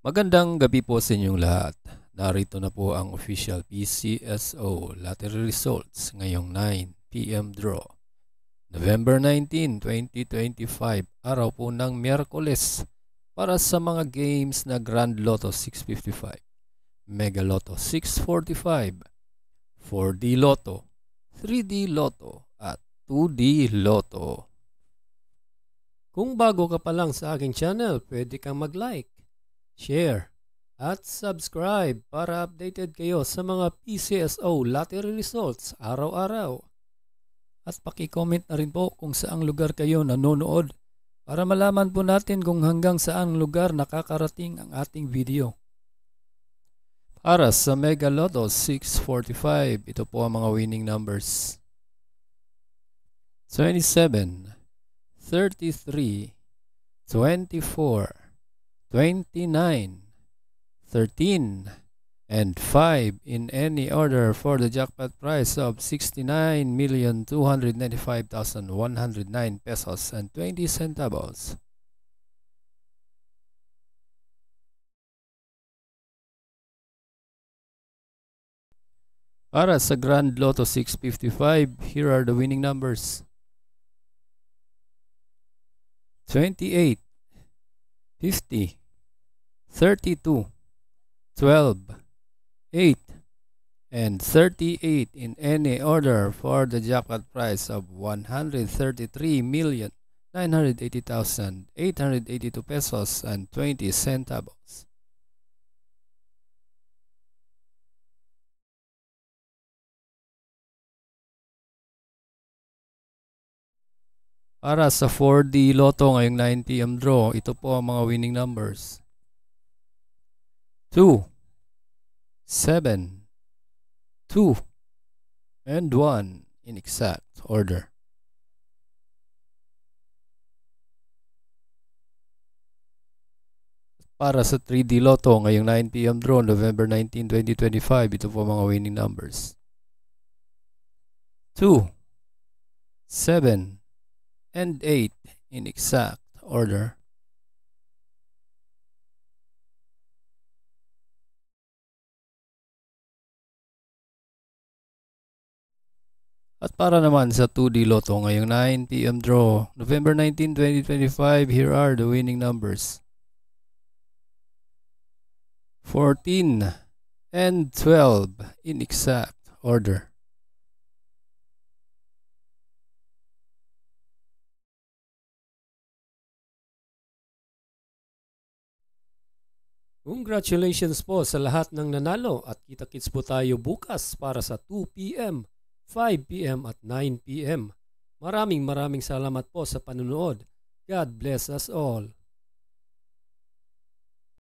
Magandang gabi po sa inyong lahat. Narito na po ang official PCSO lottery results ngayong 9 PM draw. November 19, 2025, araw po ng Miyerkules para sa mga games na Grand Lotto 655, Mega Lotto 645, 4D Lotto, 3D Lotto at 2D Lotto. Kung bago ka pa lang sa aking channel, pwede kang mag-like, share, at subscribe para updated kayo sa mga PCSO lottery results araw-araw. At paki-comment na rin po kung saang lugar kayo nanonood para malaman po natin kung hanggang saang lugar nakakarating ang ating video. Para sa Mega Lotto 645, ito po ang mga winning numbers: 27, 33, 24, 29, 13, and 5 in any order for the jackpot prize of 69,295,109 pesos and 20 centavos. Para sa Grand Lotto 655, here are the winning numbers: 28, 50, 32, 12, 8, and 38 in any order for the jackpot prize of 133,980,882 pesos and 20 centavos. Para sa 4D Lotto ngayong 9 PM draw, ito po ang mga winning numbers: 2, 7, 2, and 1 in exact order. Para sa 3D Lotto ngayong 9 PM draw, November 19, 2025, ito po ang mga winning numbers: 2, 7, and 8 in exact order. At para naman sa 2D Lotto ngayong 9 PM draw, November 19, 2025, here are the winning numbers: 14 and 12 in exact order. Congratulations po sa lahat ng nanalo at kita-kits po tayo bukas para sa 2 PM, 5 PM at 9 PM. Maraming salamat po sa panunood. God bless us all.